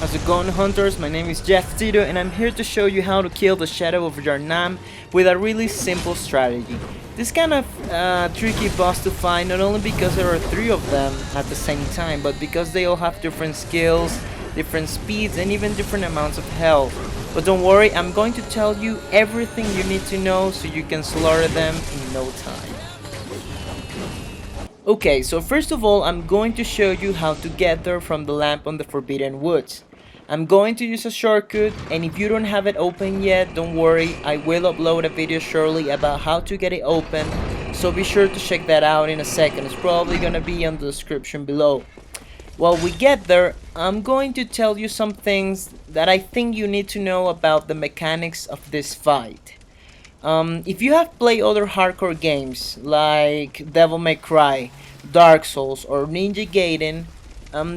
How's it going, hunters? My name is Jeff Tito and I'm here to show you how to kill the Shadow of Yharnam with a really simple strategy. This kind of tricky boss to find, not only because there are 3 of them at the same time, but because they all have different skills, different speeds, and even different amounts of health. But don't worry, I'm going to tell you everything you need to know so you can slaughter them in no time. Okay, so first of all, I'm going to show you how to get there from the lamp on the Forbidden Woods. I'm going to use a shortcut, and if you don't have it open yet, don't worry, I will upload a video shortly about how to get it open, so be sure to check that out in a second. It's probably gonna be on the description below. While we get there, I'm going to tell you some things that I think you need to know about the mechanics of this fight. If you have played other hardcore games like Devil May Cry, Dark Souls, or Ninja Gaiden,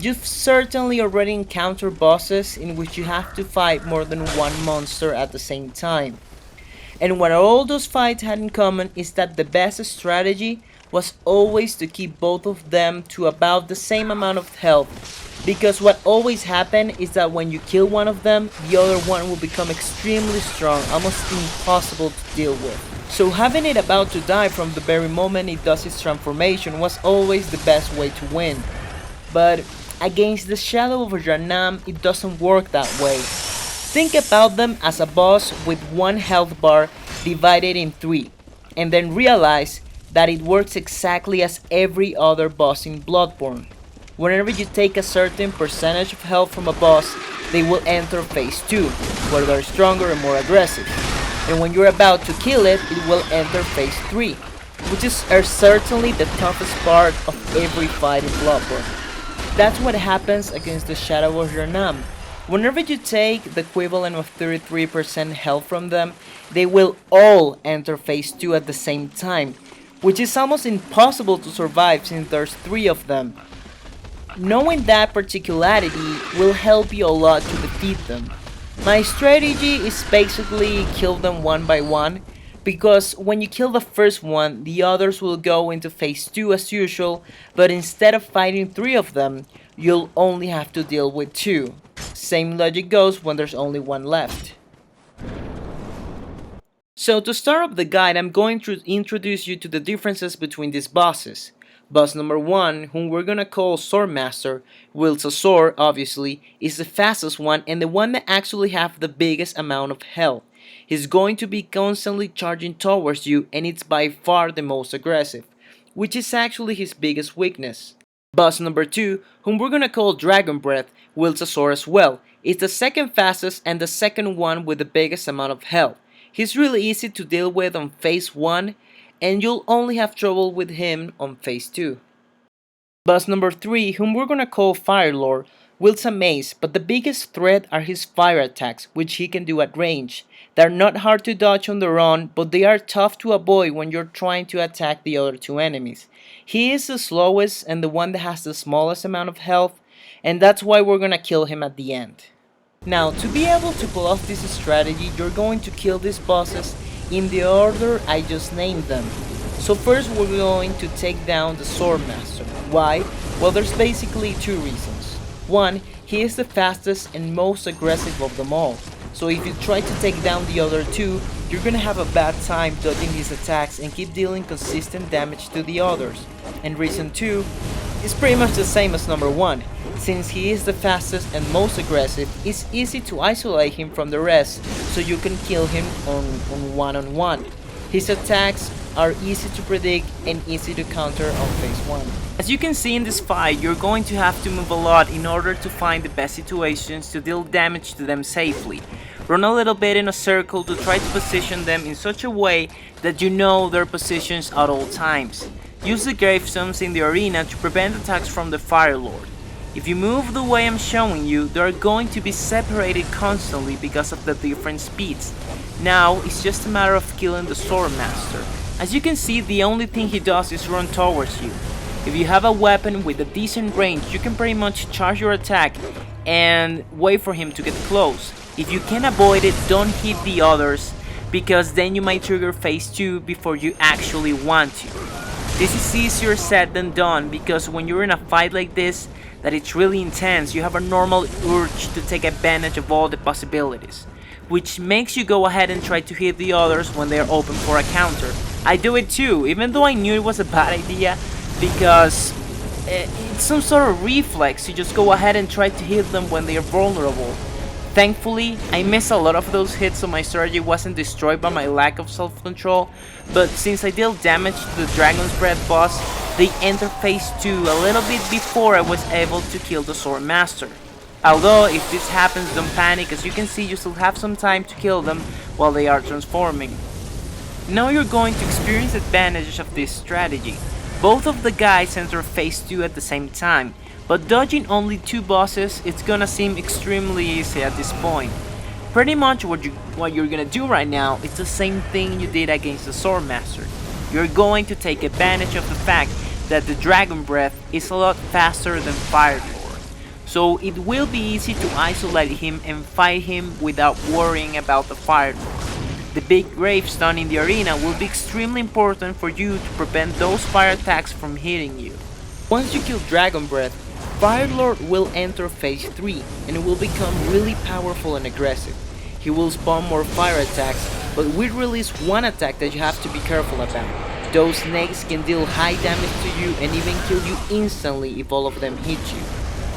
you've certainly already encountered bosses in which you have to fight more than one monster at the same time. And what all those fights had in common is that the best strategy was always to keep both of them to about the same amount of health. Because what always happened is that when you kill one of them, the other one will become extremely strong, almost impossible to deal with. So having it about to die from the very moment it does its transformation was always the best way to win. But against the Shadow of Yharnam, it doesn't work that way. Think about them as a boss with one health bar divided in 3, and then realize that it works exactly as every other boss in Bloodborne. Whenever you take a certain percentage of health from a boss, they will enter phase 2, where they're stronger and more aggressive. And when you're about to kill it, it will enter phase 3, which is certainly the toughest part of every fight in Bloodborne. That's what happens against the Shadow of Yharnam. Whenever you take the equivalent of 33% health from them, they will all enter phase 2 at the same time, which is almost impossible to survive since there's 3 of them. Knowing that particularity will help you a lot to defeat them. My strategy is basically kill them one by one, because when you kill the first one, the others will go into phase 2 as usual, but instead of fighting 3 of them, you'll only have to deal with 2. Same logic goes when there's only 1 left. So to start up the guide, I'm going to introduce you to the differences between these bosses. Boss number 1, whom we're gonna call Swordmaster, wields a sword, obviously, is the fastest one and the one that actually has the biggest amount of health. He's going to be constantly charging towards you, and it's by far the most aggressive, which is actually his biggest weakness. Boss number 2, whom we're gonna call Dragon Breath, wields a sword as well. It's the second fastest and the second one with the biggest amount of health. He's really easy to deal with on phase 1, and you'll only have trouble with him on phase 2. Boss number 3, whom we're gonna call Firelord, wields a mace, but the biggest threat are his fire attacks, which he can do at range. They're not hard to dodge on their own, but they are tough to avoid when you're trying to attack the other 2 enemies. He is the slowest and the one that has the smallest amount of health, and that's why we're gonna kill him at the end. Now, to be able to pull off this strategy, you're going to kill these bosses in the order I just named them. So first we're going to take down the Swordmaster. Why? Well, there's basically 2 reasons. 1, he is the fastest and most aggressive of them all. So if you try to take down the other 2, you're gonna have a bad time dodging his attacks and keep dealing consistent damage to the others. And reason 2 is pretty much the same as number 1. Since he is the fastest and most aggressive, it's easy to isolate him from the rest, so you can kill him on one-on-one. His attacks are easy to predict and easy to counter on phase 1. As you can see in this fight, you're going to have to move a lot in order to find the best situations to deal damage to them safely. Run a little bit in a circle to try to position them in such a way that you know their positions at all times. Use the gravestones in the arena to prevent attacks from the Firelord. If you move the way I'm showing you, they are going to be separated constantly because of the different speeds. Now, it's just a matter of killing the Swordmaster. As you can see, the only thing he does is run towards you. If you have a weapon with a decent range, you can pretty much charge your attack and wait for him to get close. If you can avoid it, don't hit the others, because then you might trigger phase 2 before you actually want to. This is easier said than done because when you're in a fight like this, that it's really intense, you have a normal urge to take advantage of all the possibilities, which makes you go ahead and try to hit the others when they are open for a counter. I do it too, even though I knew it was a bad idea, because it's some sort of reflex. You just go ahead and try to hit them when they are vulnerable. Thankfully, I missed a lot of those hits, so my strategy wasn't destroyed by my lack of self-control, but since I dealt damage to the Dragon's Breath boss, they entered phase 2 a little bit before I was able to kill the Sword Master. Although, if this happens, don't panic, as you can see you still have some time to kill them while they are transforming. Now you're going to experience advantages of this strategy. Both of the guys enter phase 2 at the same time, but dodging only 2 bosses, it's gonna seem extremely easy at this point. Pretty much what you're gonna do right now is the same thing you did against the Sword Master. You're going to take advantage of the fact that the Dragon Breath is a lot faster than Fire Lord. So it will be easy to isolate him and fight him without worrying about the Fire Lord. The big gravestone in the arena will be extremely important for you to prevent those fire attacks from hitting you. Once you kill Dragon Breath, Fire Lord will enter phase 3 and will become really powerful and aggressive. He will spawn more fire attacks, but will release one attack that you have to be careful about. Those snakes can deal high damage to you and even kill you instantly if all of them hit you.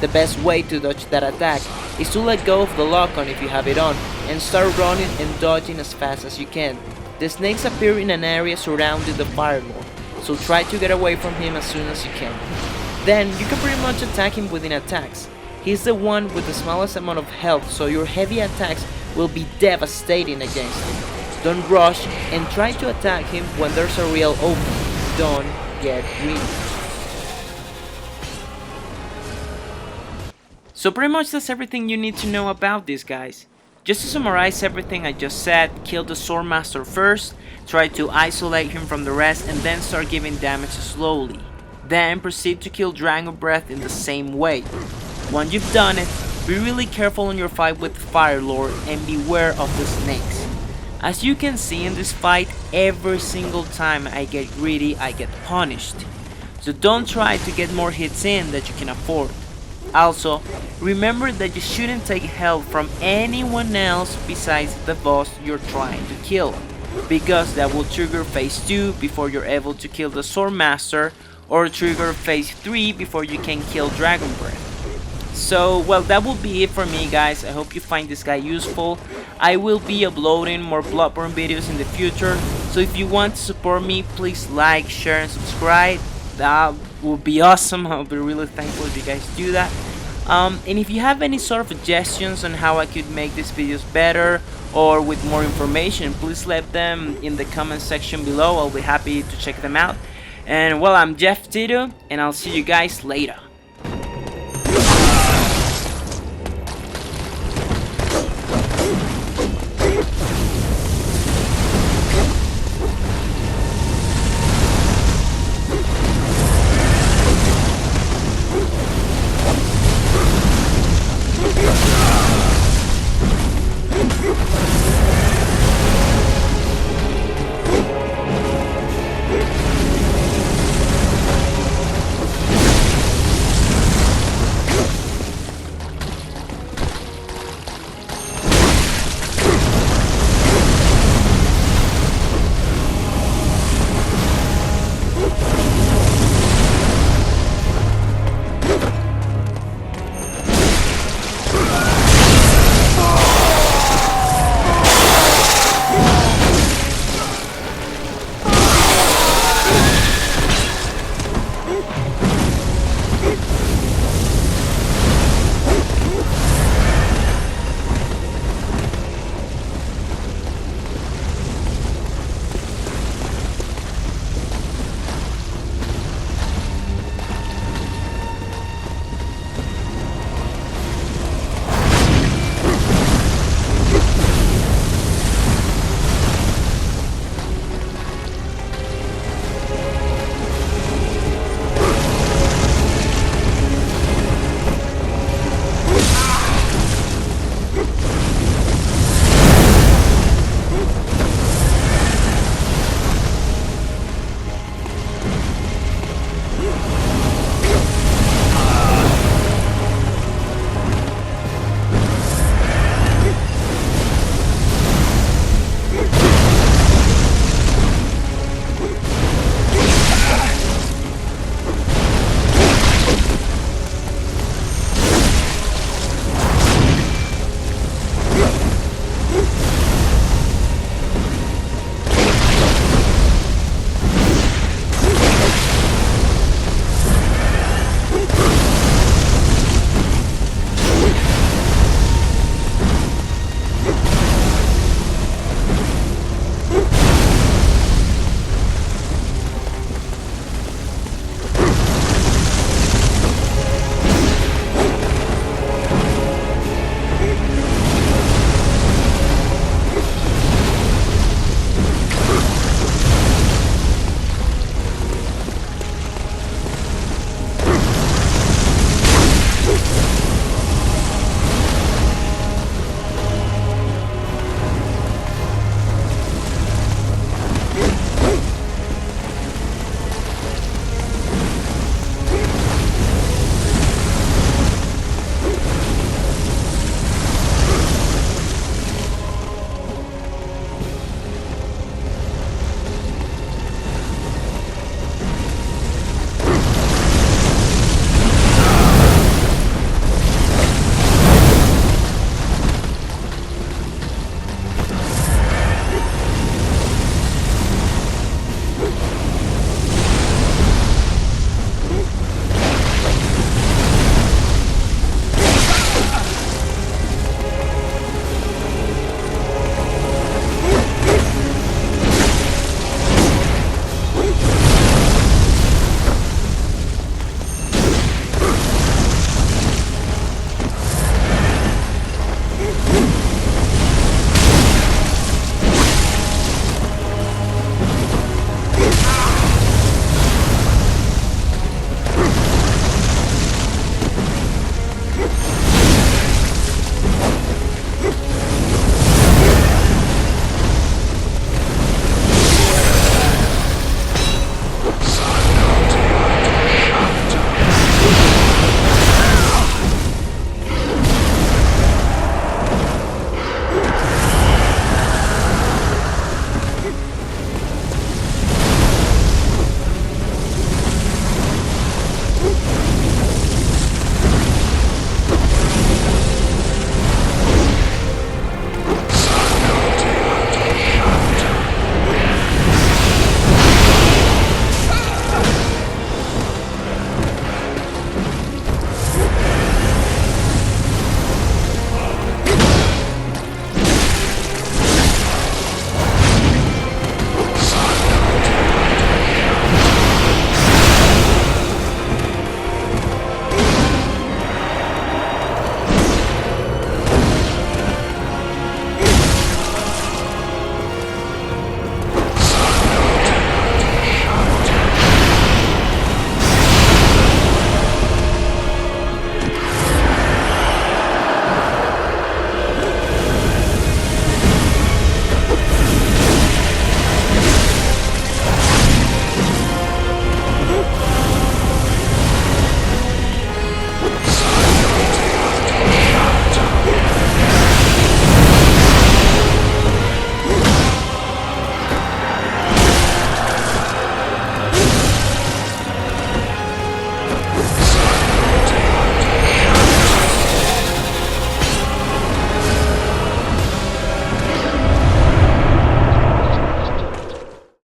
The best way to dodge that attack is to let go of the lock-on if you have it on and start running and dodging as fast as you can. The snakes appear in an area surrounding the Fire Lord, so try to get away from him as soon as you can. Then you can pretty much attack him within attacks. He's the one with the smallest amount of health, so your heavy attacks will be devastating against him. Don't rush and try to attack him when there's a real opening. Don't get greedy. So pretty much that's everything you need to know about these guys. Just to summarize everything I just said, kill the Sword Master first, try to isolate him from the rest, and then start giving damage slowly. Then proceed to kill Dragon Breath in the same way. Once you've done it, be really careful in your fight with Fire Lord and beware of the snakes. As you can see in this fight, every single time I get greedy, I get punished. So don't try to get more hits in that you can afford. Also, remember that you shouldn't take help from anyone else besides the boss you're trying to kill, because that will trigger phase 2 before you're able to kill the Sword Master, or trigger phase 3 before you can kill Dragon Breath. So, well, that will be it for me, guys. I hope you find this guy useful. I will be uploading more Bloodborne videos in the future, so if you want to support me, please like, share, and subscribe. That would be awesome. I'll be really thankful if you guys do that. And if you have any sort of suggestions on how I could make these videos better or with more information, please let them in the comment section below. I'll be happy to check them out. And well, I'm Jeff Tito, and I'll see you guys later.